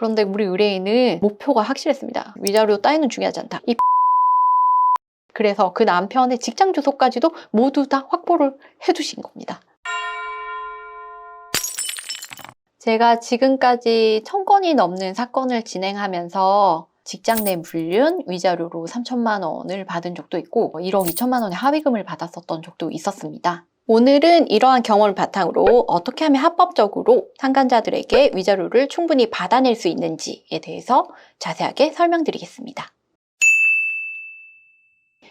그런데 우리 의뢰인은 목표가 확실했습니다. 위자료 따위는 중요하지 않다. 그래서 그 남편의 직장 주소까지도 모두 다 확보를 해두신 겁니다. 제가 지금까지 1000건이 넘는 사건을 진행하면서 직장 내 불륜 위자료로 3천만 원을 받은 적도 있고 1억 2천만 원의 합의금을 받았었던 적도 있었습니다. 오늘은 이러한 경험을 바탕으로 어떻게 하면 합법적으로 상간자들에게 위자료를 충분히 받아낼 수 있는지에 대해서 자세하게 설명드리겠습니다.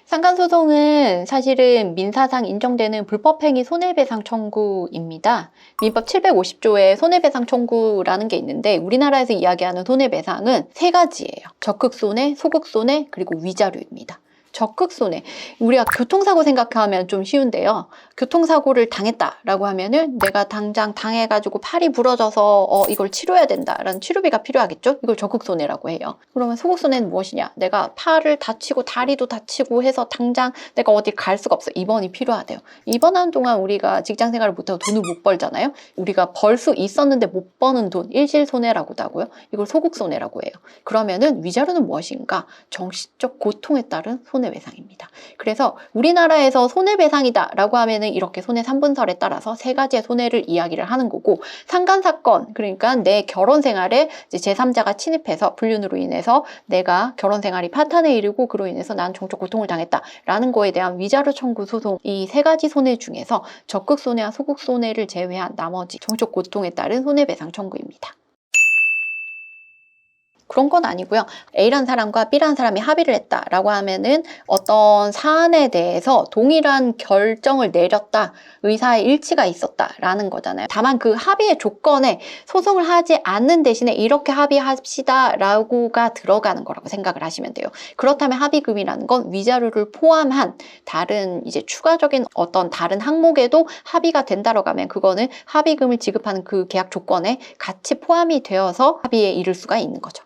상간소송은 사실은 민사상 인정되는 불법행위 손해배상 청구입니다. 민법 750조에 손해배상 청구라는 게 있는데 우리나라에서 이야기하는 손해배상은 세 가지예요. 적극손해, 소극손해, 그리고 위자료입니다. 적극손해. 우리가 교통사고 생각하면 좀 쉬운데요. 교통사고를 당했다라고 하면은 내가 당장 당해가지고 팔이 부러져서 이걸 치료해야 된다라는 치료비가 필요하겠죠? 이걸 적극손해라고 해요. 그러면 소극손해는 무엇이냐? 내가 팔을 다치고 다리도 다치고 해서 당장 내가 어디 갈 수가 없어. 입원이 필요하대요. 입원하는 동안 우리가 직장생활을 못하고 돈을 못 벌잖아요. 우리가 벌 수 있었는데 못 버는 돈, 일실손해라고도 하고요. 이걸 소극손해라고 해요. 그러면은 위자료는 무엇인가? 정신적 고통에 따른 손해배상입니다. 그래서 우리나라에서 손해배상이다라고 하면은 이렇게 손해 3분설에 따라서 세 가지의 손해를 이야기를 하는 거고, 상간사건, 그러니까 내 결혼 생활에 이제 제3자가 침입해서 불륜으로 인해서 내가 결혼 생활이 파탄에 이르고 그로 인해서 난 정적 고통을 당했다라는 거에 대한 위자료 청구 소송, 이 세 가지 손해 중에서 적극손해와 소극손해를 제외한 나머지 정적 고통에 따른 손해배상 청구입니다. 그런 건 아니고요. A라는 사람과 B라는 사람이 합의를 했다라고 하면은 어떤 사안에 대해서 동일한 결정을 내렸다, 의사의 일치가 있었다라는 거잖아요. 다만 그 합의의 조건에 소송을 하지 않는 대신에 이렇게 합의합시다라고가 들어가는 거라고 생각을 하시면 돼요. 그렇다면 합의금이라는 건 위자료를 포함한 다른 이제 추가적인 어떤 다른 항목에도 합의가 된다라고 하면 그거는 합의금을 지급하는 그 계약 조건에 같이 포함이 되어서 합의에 이를 수가 있는 거죠.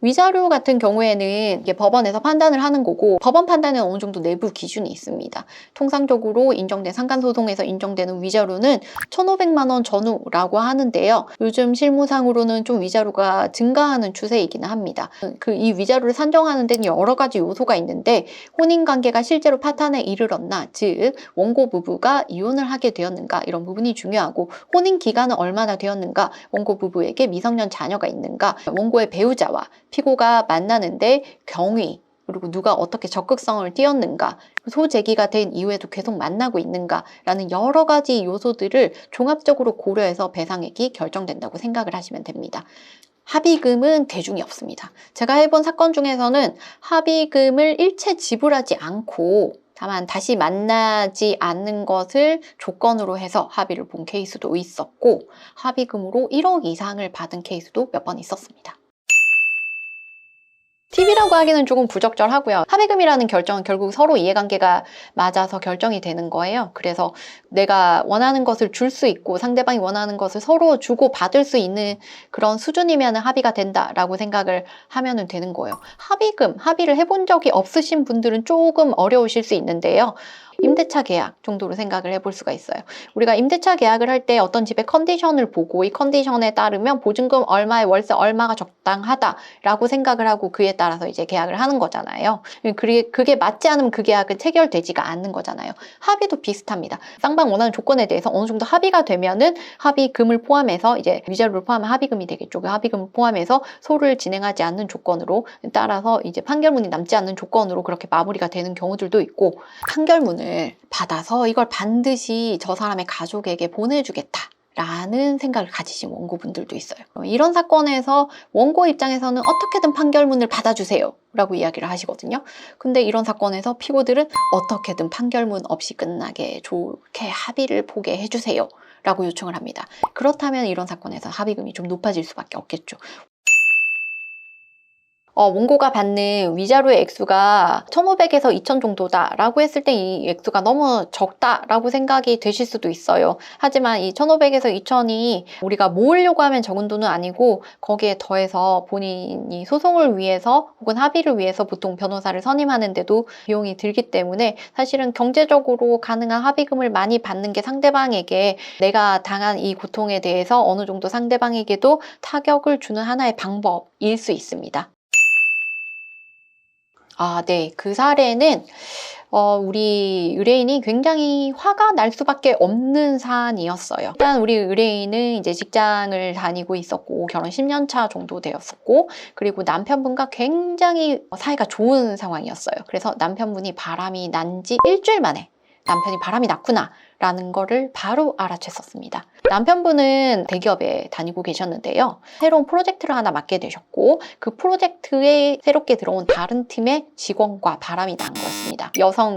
위자료 같은 경우에는 이게 법원에서 판단을 하는 거고, 법원 판단에는 어느 정도 내부 기준이 있습니다. 통상적으로 인정된 상간소송에서 인정되는 위자료는 1,500만 원 전후라고 하는데요. 요즘 실무상으로는 좀 위자료가 증가하는 추세이기는 합니다. 이 위자료를 산정하는 데는 여러 가지 요소가 있는데, 혼인관계가 실제로 파탄에 이르렀나, 즉 원고 부부가 이혼을 하게 되었는가, 이런 부분이 중요하고, 혼인 기간은 얼마나 되었는가, 원고 부부에게 미성년 자녀가 있는가, 원고의 배우자와 피고가 만나는데 경위, 그리고 누가 어떻게 적극성을 띄었는가, 소재기가 된 이후에도 계속 만나고 있는가라는 여러 가지 요소들을 종합적으로 고려해서 배상액이 결정된다고 생각을 하시면 됩니다. 합의금은 대중이 없습니다. 제가 해본 사건 중에서는 합의금을 일체 지불하지 않고 다만 다시 만나지 않는 것을 조건으로 해서 합의를 본 케이스도 있었고, 합의금으로 1억 이상을 받은 케이스도 몇 번 있었습니다. 팁이라고 하기는 조금 부적절하고요. 합의금이라는 결정은 결국 서로 이해관계가 맞아서 결정이 되는 거예요. 그래서 내가 원하는 것을 줄 수 있고 상대방이 원하는 것을 서로 주고 받을 수 있는 그런 수준이면 합의가 된다라고 생각을 하면 되는 거예요. 합의금, 합의를 해본 적이 없으신 분들은 조금 어려우실 수 있는데요. 임대차 계약 정도로 생각을 해볼 수가 있어요. 우리가 임대차 계약을 할 때 어떤 집의 컨디션을 보고 이 컨디션에 따르면 보증금 얼마에 월세 얼마가 적당하다라고 생각을 하고 그에 따라서 이제 계약을 하는 거잖아요. 그게 맞지 않으면 그 계약은 체결되지가 않는 거잖아요. 합의도 비슷합니다. 쌍방 원하는 조건에 대해서 어느 정도 합의가 되면은 합의금을 포함해서 이제 위자료를 포함한 합의금이 되겠죠. 그 합의금을 포함해서 소를 진행하지 않는 조건으로 따라서 이제 판결문이 남지 않는 조건으로 그렇게 마무리가 되는 경우들도 있고, 판결문을 받아서 이걸 반드시 저 사람의 가족에게 보내주겠다라는 생각을 가지신 원고분들도 있어요. 이런 사건에서 원고 입장에서는 어떻게든 판결문을 받아주세요 라고 이야기를 하시거든요. 근데 이런 사건에서 피고들은 어떻게든 판결문 없이 끝나게 좋게 합의를 보게 해주세요 라고 요청을 합니다. 그렇다면 이런 사건에서 합의금이 좀 높아질 수밖에 없겠죠. 원고가 받는 위자료의 액수가 1,500에서 2,000 정도다라고 했을 때 이 액수가 너무 적다라고 생각이 되실 수도 있어요. 하지만 이 1,500에서 2,000이 우리가 모으려고 하면 적은 돈은 아니고 거기에 더해서 본인이 소송을 위해서 혹은 합의를 위해서 보통 변호사를 선임하는데도 비용이 들기 때문에 사실은 경제적으로 가능한 합의금을 많이 받는 게 상대방에게 내가 당한 이 고통에 대해서 어느 정도 상대방에게도 타격을 주는 하나의 방법일 수 있습니다. 네. 그 사례는 우리 의뢰인이 굉장히 화가 날 수밖에 없는 사안이었어요. 일단 우리 의뢰인은 이제 직장을 다니고 있었고 결혼 10년 차 정도 되었었고 그리고 남편분과 굉장히 사이가 좋은 상황이었어요. 그래서 남편분이 바람이 난 지 일주일 만에 남편이 바람이 났구나 라는 거를 바로 알아챘었습니다. 남편분은 대기업에 다니고 계셨는데요. 새로운 프로젝트를 하나 맡게 되셨고 그 프로젝트에 새롭게 들어온 다른 팀의 직원과 바람이 난 거였습니다.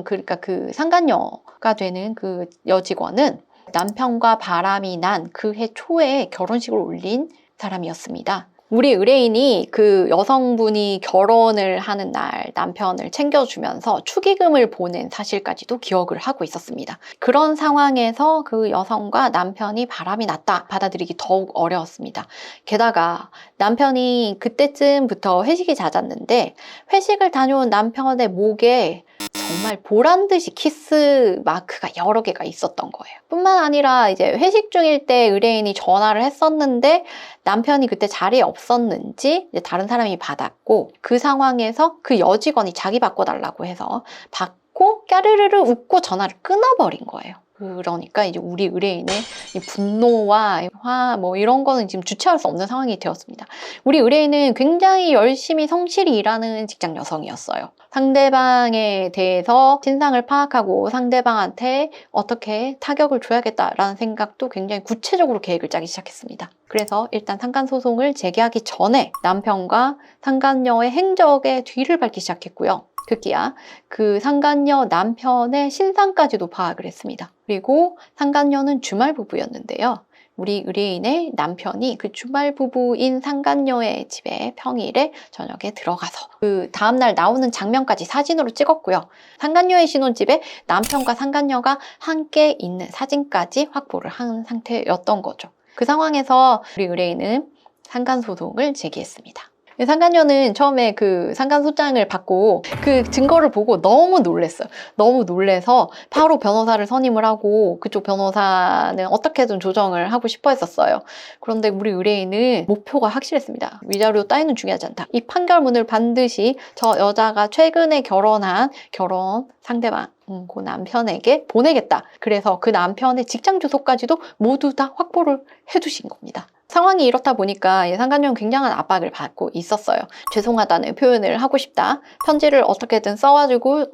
그러니까 그 상간녀가 되는 그 여직원은 남편과 바람이 난 그 해 초에 결혼식을 올린 사람이었습니다. 우리 의뢰인이 그 여성분이 결혼을 하는 날 남편을 챙겨주면서 축의금을 보낸 사실까지도 기억을 하고 있었습니다. 그런 상황에서 그 여성과 남편이 바람이 났다 받아들이기 더욱 어려웠습니다. 게다가 남편이 그때쯤부터 회식이 잦았는데 회식을 다녀온 남편의 목에 정말 보란듯이 키스 마크가 여러 개가 있었던 거예요. 뿐만 아니라 이제 회식 중일 때 의뢰인이 전화를 했었는데 남편이 그때 자리에 없었는지 이제 다른 사람이 받았고 그 상황에서 그 여직원이 자기 바꿔달라고 해서 받고 까르르르 웃고 전화를 끊어버린 거예요. 그러니까 이제 우리 의뢰인의 이 분노와 화 이런 거는 지금 주체할 수 없는 상황이 되었습니다. 우리 의뢰인은 굉장히 열심히 성실히 일하는 직장 여성이었어요. 상대방에 대해서 진상을 파악하고 상대방한테 어떻게 타격을 줘야겠다라는 생각도 굉장히 구체적으로 계획을 짜기 시작했습니다. 그래서 일단 상간소송을 제기하기 전에 남편과 상간녀의 행적의 뒤를 밟기 시작했고요. 급기야 그 상간녀 남편의 신상까지도 파악을 했습니다. 그리고 상간녀는 주말 부부였는데요. 우리 의뢰인의 남편이 그 주말 부부인 상간녀의 집에 평일에 저녁에 들어가서 그 다음날 나오는 장면까지 사진으로 찍었고요. 상간녀의 신혼집에 남편과 상간녀가 함께 있는 사진까지 확보를 한 상태였던 거죠. 그 상황에서 우리 의뢰인은 상간소송을 제기했습니다. 상간녀는 처음에 그 상간소장을 받고 그 증거를 보고 너무 놀랐어요. 너무 놀래서 바로 변호사를 선임을 하고 그쪽 변호사는 어떻게든 조정을 하고 싶어 했었어요. 그런데 우리 의뢰인은 목표가 확실했습니다. 위자료 따위는 중요하지 않다. 이 판결문을 반드시 저 여자가 최근에 결혼한 결혼 상대방 그 남편에게 보내겠다. 그래서 그 남편의 직장 주소까지도 모두 다 확보를 해두신 겁니다. 상황이 이렇다 보니까 상간녀는 굉장한 압박을 받고 있었어요. 죄송하다는 표현을 하고 싶다. 편지를 어떻게든 써가지고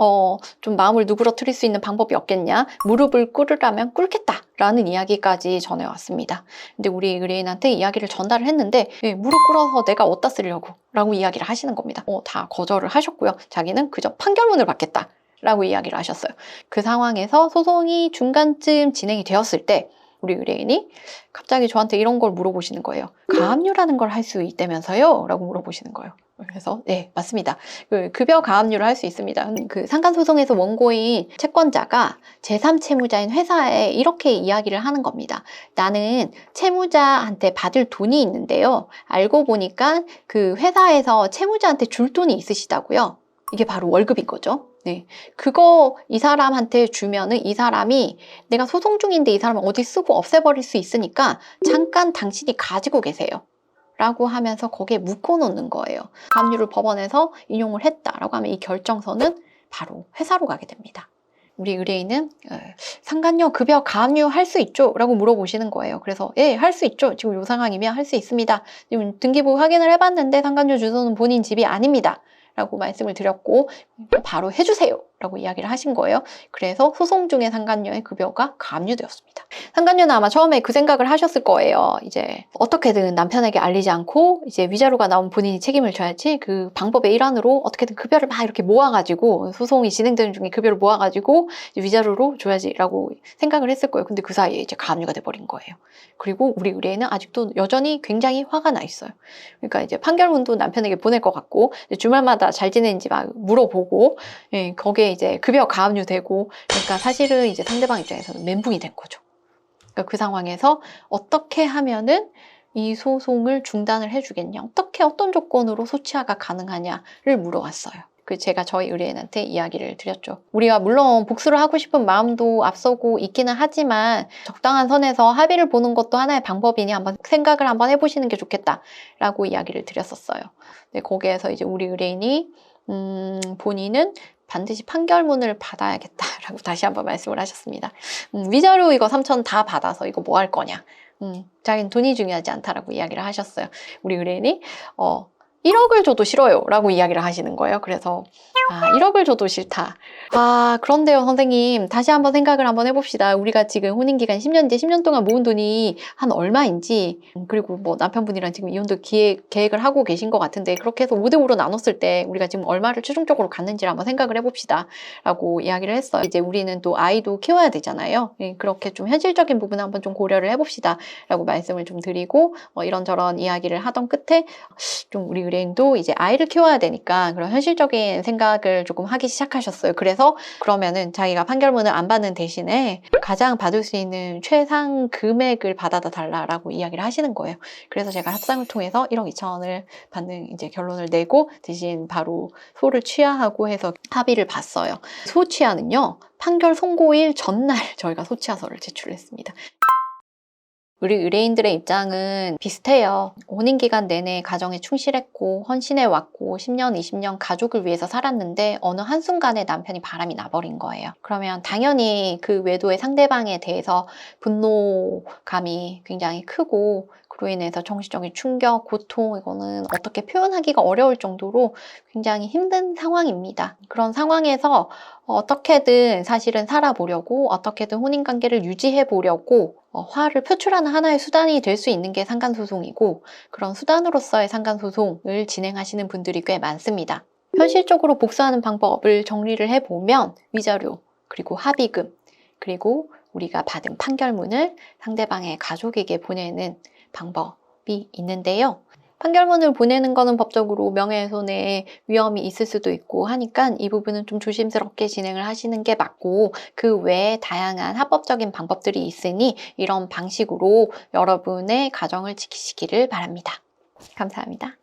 좀 마음을 누그러뜨릴 수 있는 방법이 없겠냐. 무릎을 꿇으라면 꿇겠다. 라는 이야기까지 전해왔습니다. 근데 우리 의뢰인한테 이야기를 전달을 했는데 무릎 꿇어서 내가 어디다 쓰려고 라고 이야기를 하시는 겁니다. 다 거절을 하셨고요. 자기는 그저 판결문을 받겠다. 라고 이야기를 하셨어요. 그 상황에서 소송이 중간쯤 진행이 되었을 때 우리 의뢰인이 갑자기 저한테 이런 걸 물어보시는 거예요. 가압류라는 걸 할 수 있다면서요? 라고 물어보시는 거예요. 그래서 네, 맞습니다. 그 급여 가압류를 할 수 있습니다. 그 상간소송에서 원고인 채권자가 제3채무자인 회사에 이렇게 이야기를 하는 겁니다. 나는 채무자한테 받을 돈이 있는데요. 알고 보니까 그 회사에서 채무자한테 줄 돈이 있으시다고요. 이게 바로 월급인 거죠. 네, 그거 이 사람한테 주면은 이 사람이 내가 소송 중인데 이 사람은 어디 쓰고 없애버릴 수 있으니까 잠깐 당신이 가지고 계세요. 라고 하면서 거기에 묶어놓는 거예요. 가압류를 법원에서 인용을 했다라고 하면 이 결정서는 바로 회사로 가게 됩니다. 우리 의뢰인은 상간녀 급여 가압류 할 수 있죠? 라고 물어보시는 거예요. 그래서 예, 할 수 있죠. 지금 이 상황이면 할 수 있습니다. 지금 등기부 확인을 해봤는데 상간녀 주소는 본인 집이 아닙니다. 라고 말씀을 드렸고 바로 해주세요 라고 이야기를 하신 거예요. 그래서 소송 중에 상간녀의 급여가 가압류되었습니다. 상간녀는 아마 처음에 그 생각을 하셨을 거예요. 이제 어떻게든 남편에게 알리지 않고 이제 위자료가 나오면 본인이 책임을 져야지, 그 방법의 일환으로 어떻게든 급여를 막 이렇게 모아가지고, 소송이 진행되는 중에 급여를 모아가지고 위자료로 줘야지라고 생각을 했을 거예요. 근데 그 사이에 이제 가압류가 돼버린 거예요. 그리고 우리 의뢰인은 아직도 여전히 굉장히 화가 나 있어요. 그러니까 이제 판결문도 남편에게 보낼 것 같고, 주말마다 잘 지내는지 막 물어보고, 예, 거기에 이제 급여 가압류 되고, 그러니까 사실은 이제 상대방 입장에서는 멘붕이 된 거죠. 그러니까 그 상황에서 어떻게 하면은 이 소송을 중단을 해주겠냐, 어떤 조건으로 소치하가 가능하냐를 물어왔어요. 제가 저희 의뢰인한테 이야기를 드렸죠. 우리가 물론 복수를 하고 싶은 마음도 앞서고 있기는 하지만 적당한 선에서 합의를 보는 것도 하나의 방법이니 한번 생각을 한번 해보시는 게 좋겠다라고 이야기를 드렸었어요. 근데 거기에서 이제 우리 의뢰인이 본인은 반드시 판결문을 받아야겠다라고 다시 한번 말씀을 하셨습니다. 위자료 이거 3천 다 받아서 이거 뭐 할 거냐. 자기는 돈이 중요하지 않다라고 이야기를 하셨어요. 우리 의뢰인이 1억을 줘도 싫어요 라고 이야기를 하시는 거예요. 그래서 1억을 줘도 싫다. 그런데요 선생님, 다시 한번 생각을 한번 해봅시다. 우리가 지금 혼인기간 10년인데 10년 동안 모은 돈이 한 얼마인지, 그리고 뭐 남편분이랑 지금 이혼도 계획을 하고 계신 것 같은데, 그렇게 해서 5대5로 나눴을 때 우리가 지금 얼마를 최종적으로 갖는지를 한번 생각을 해봅시다 라고 이야기를 했어요. 이제 우리는 또 아이도 키워야 되잖아요. 그렇게 좀 현실적인 부분을 한번 좀 고려를 해봅시다 라고 말씀을 좀 드리고, 이런저런 이야기를 하던 끝에 좀 우리 의뢰인도 이제 아이를 키워야 되니까 그런 현실적인 생각을 조금 하기 시작하셨어요. 그래서 그러면은 자기가 판결문을 안 받는 대신에 가장 받을 수 있는 최상 금액을 받아다 달라라고 이야기를 하시는 거예요. 그래서 제가 협상을 통해서 1억 2천원을 받는 이제 결론을 내고, 대신 바로 소를 취하하고 해서 합의를 봤어요. 소 취하는요, 판결 선고일 전날 저희가 소 취하서를 제출했습니다. 우리 의뢰인들의 입장은 비슷해요. 혼인기간 내내 가정에 충실했고 헌신해왔고 10년, 20년 가족을 위해서 살았는데 어느 한순간에 남편이 바람이 나버린 거예요. 그러면 당연히 그 외도의 상대방에 대해서 분노감이 굉장히 크고, 그로 인해서 정신적인 충격, 고통, 이거는 어떻게 표현하기가 어려울 정도로 굉장히 힘든 상황입니다. 그런 상황에서 어떻게든 사실은 살아보려고, 어떻게든 혼인관계를 유지해보려고 화를 표출하는 하나의 수단이 될 수 있는 게 상간소송이고, 그런 수단으로서의 상간소송을 진행하시는 분들이 꽤 많습니다. 현실적으로 복수하는 방법을 정리를 해보면 위자료, 그리고 합의금, 그리고 우리가 받은 판결문을 상대방의 가족에게 보내는 방법이 있는데요. 판결문을 보내는 거는 법적으로 명예훼손의 위험이 있을 수도 있고 하니까 이 부분은 좀 조심스럽게 진행을 하시는 게 맞고, 그 외에 다양한 합법적인 방법들이 있으니 이런 방식으로 여러분의 가정을 지키시기를 바랍니다. 감사합니다.